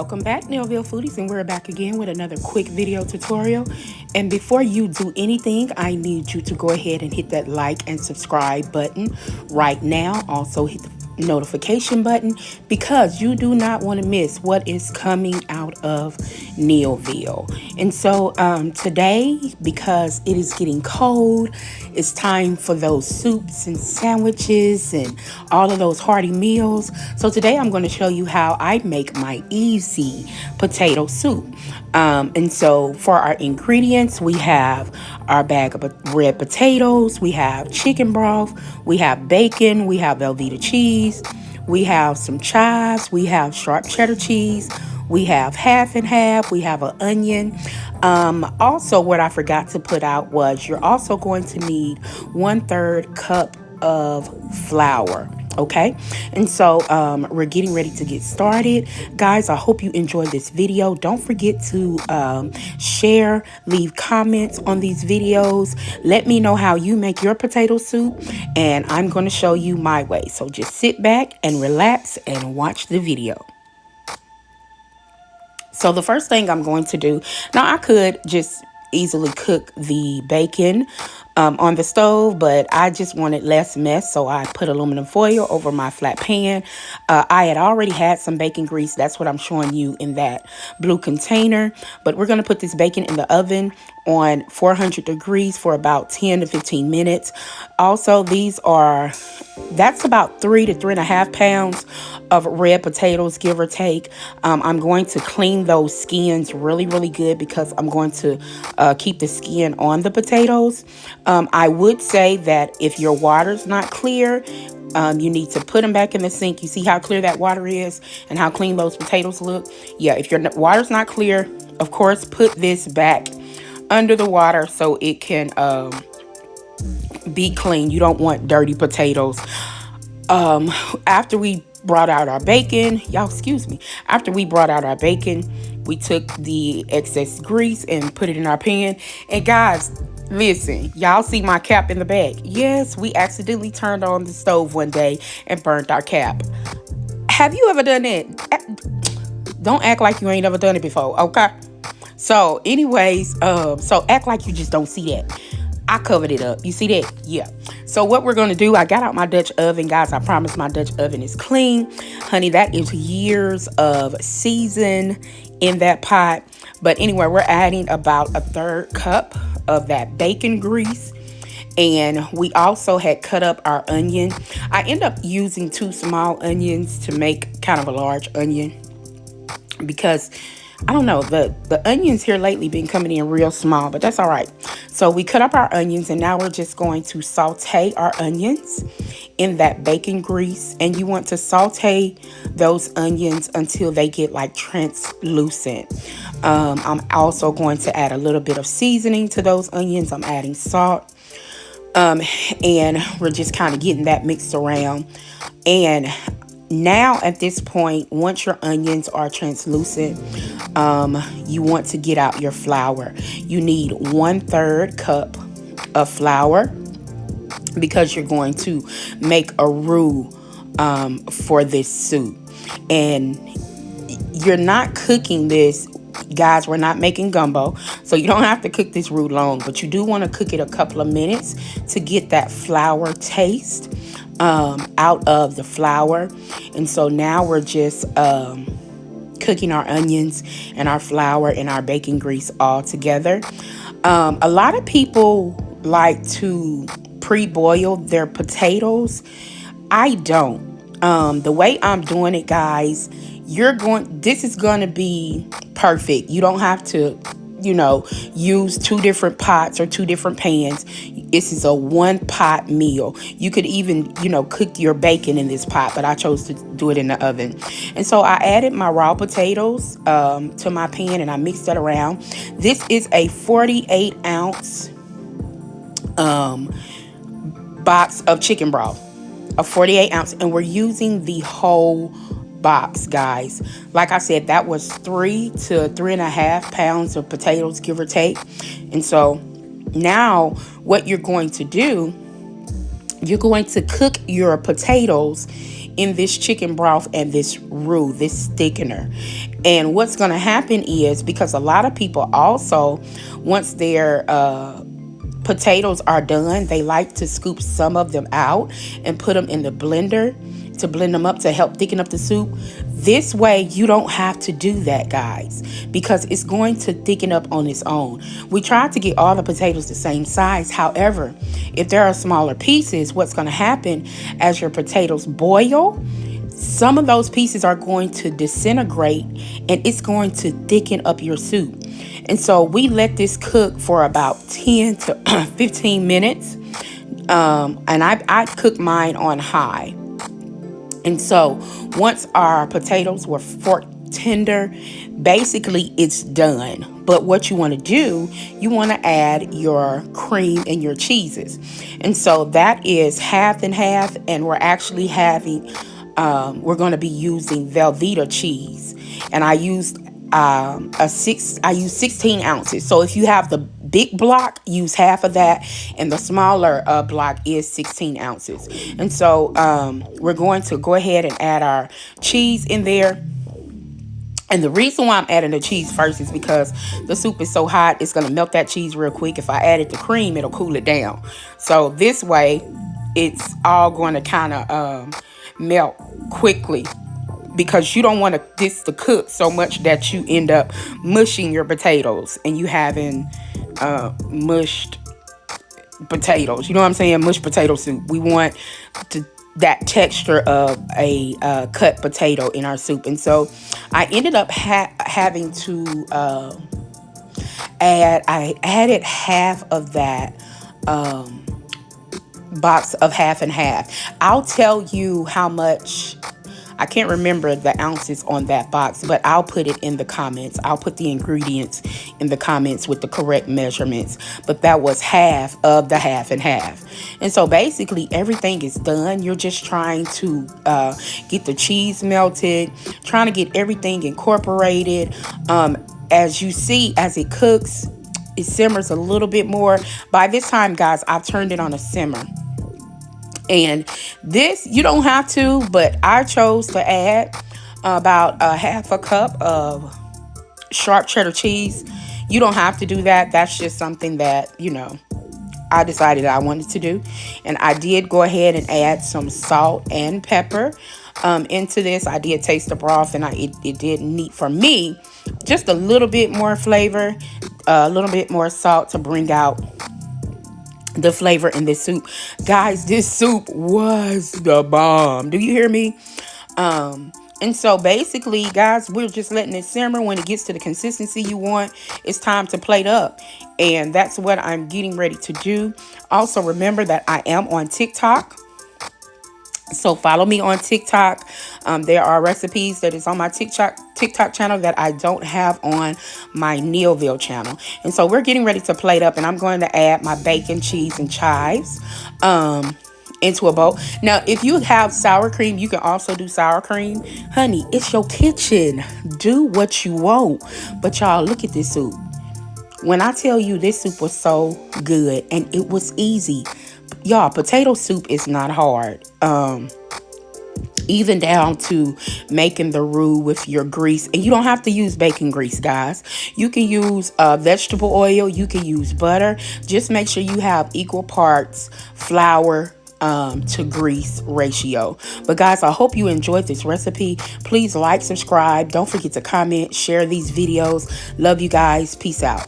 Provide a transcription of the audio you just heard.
Welcome back, Nailville Foodies, and we're back again with another quick video tutorial. And before you do anything, I need you to go ahead and hit that like and subscribe button right now. Also hit the notification button because you do not want to miss what is coming out of Nailville. And so today, because it is getting cold, it's time for those soups and sandwiches and all of those hearty meals. So today I'm going to show you how I make my easy potato soup. And so for our ingredients, we have our bag of red potatoes, we have chicken broth, we have bacon, we have velvetta cheese, we have some chives, we have sharp cheddar cheese, we have half and half, we have an onion. Also, what I forgot to put out was you're also going to need 1/3 cup of flour. Okay, and so we're getting ready to get started. Guys, I hope you enjoyed this video. Don't forget to share, leave comments on these videos. Let me know how you make your potato soup, and I'm going to show you my way. So just sit back and relax and watch the video. So the first thing I'm going to do, now I could just easily cook the bacon on the stove, but I just wanted less mess, so I put aluminum foil over my flat pan. I had already had some bacon grease. That's what I'm showing you in that blue container, but we're going to put this bacon in the oven on 400 degrees for about 10 to 15 minutes. Also, that's about 3 to 3.5 pounds of red potatoes, give or take. I'm going to clean those skins really, really good because I'm going to keep the skin on the potatoes. I would say that if your water's not clear, you need to put them back in the sink. You see how clear that water is and how clean those potatoes look? Yeah, if your water's not clear, of course, put this back under the water so it can be clean. You don't want dirty potatoes. After we brought out our bacon, after we brought out our bacon, we took the excess grease and put it in our pan. And guys, listen, y'all see my cap in the bag? Yes, we accidentally turned on the stove one day and burnt our cap. Have you ever done that? Don't act like you ain't ever done it before, okay? So anyways, so act like you just don't see that. I covered it up. You see that? Yeah. So what we're going to do, I got out my Dutch oven. Guys, I promise my Dutch oven is clean. Honey, that is years of season in that pot. But anyway, we're adding about 1/3 cup of that bacon grease. And we also had cut up our onion. I end up using 2 small onions to make kind of a large onion because I don't know, the onions here lately been coming in real small, but that's all right. So we cut up our onions, and now we're just going to saute our onions in that bacon grease. And you want to saute those onions until they get like translucent. I'm also going to add a little bit of seasoning to those onions. I'm adding salt. And we're just kind of getting that mixed around. And now at this point, once your onions are translucent, you want to get out your flour. You need 1/3 cup of flour because you're going to make a roux for this soup. And you're not cooking this, guys, we're not making gumbo, so you don't have to cook this roux long, but you do want to cook it a couple of minutes to get that flour taste out of the flour. And so now we're just cooking our onions and our flour and our bacon grease all together. A lot of people like to pre-boil their potatoes. I don't. The way I'm doing it, guys, this is going to be perfect. You don't have to, use 2 different pots or 2 different pans. This is a 1-pot meal. You could even, cook your bacon in this pot, but I chose to do it in the oven. And so I added my raw potatoes to my pan, and I mixed it around. This is a 48-ounce box of chicken broth, a 48-ounce, and we're using the whole box, guys. Like I said, that was 3 to 3.5 pounds of potatoes, give or take. And so now what you're going to do, you're going to cook your potatoes in this chicken broth and this roux, this thickener. And what's going to happen is, because a lot of people also, once their potatoes are done, they like to scoop some of them out and put them in the blender to blend them up to help thicken up the soup. This way you don't have to do that, guys, because it's going to thicken up on its own. We tried to get all the potatoes the same size. However, if there are smaller pieces, what's going to happen as your potatoes boil, some of those pieces are going to disintegrate and it's going to thicken up your soup. And so we let this cook for about 10 to 15 minutes. And I cooked mine on high. And so once our potatoes were fork tender, basically it's done. But what you want to do, you want to add your cream and your cheeses. And so that is half and half. And we're actually having, we're going to be using velvetta cheese. And I used I use 16 ounces. So if you have the big block, use half of that, and the smaller block is 16 ounces. And so we're going to go ahead and add our cheese in there. And the reason why I'm adding the cheese first is because the soup is so hot, it's going to melt that cheese real quick. If I added the cream, it'll cool it down. So this way, it's all going to kind of melt quickly, because you don't want this to cook so much that you end up mushing your potatoes and you having mushed potatoes. You know what I'm saying? Mushed potato soup. We want that texture of a cut potato in our soup. And so I ended up having to I added half of that box of half and half. I'll tell you how much. I can't remember the ounces on that box, but I'll put it in the comments. I'll put the ingredients in the comments with the correct measurements. But that was half of the half and half. And so basically everything is done. You're just trying to get the cheese melted, trying to get everything incorporated. As you see, as it cooks, it simmers a little bit more. By this time, guys, I've turned it on a simmer. And this, you don't have to, but I chose to add about a half a cup of sharp cheddar cheese. You don't have to do that. That's just something that, I decided I wanted to do. And I did go ahead and add some salt and pepper into this. I did taste the broth, and it did need, for me, just a little bit more flavor, a little bit more salt to bring out the flavor in this soup. Guys, this soup was the bomb. Do you hear me? And so basically, guys, we're just letting it simmer. When it gets to the consistency you want, it's time to plate up. And that's what I'm getting ready to do. Also, remember that I am on TikTok. So follow me on TikTok. There are recipes that is on my TikTok channel that I don't have on my Neilville channel. And so we're getting ready to plate up, and I'm going to add my bacon, cheese, and chives into a bowl. Now, if you have sour cream, you can also do sour cream. Honey, it's your kitchen. Do what you want. But y'all, look at this soup. When I tell you this soup was so good and it was easy. Y'all, potato soup is not hard. Even down to making the roux with your grease. And you don't have to use bacon grease, guys. You can use vegetable oil. You can use butter. Just make sure you have equal parts flour to grease ratio. But guys, I hope you enjoyed this recipe. Please like, subscribe. Don't forget to comment, share these videos. Love you guys. Peace out.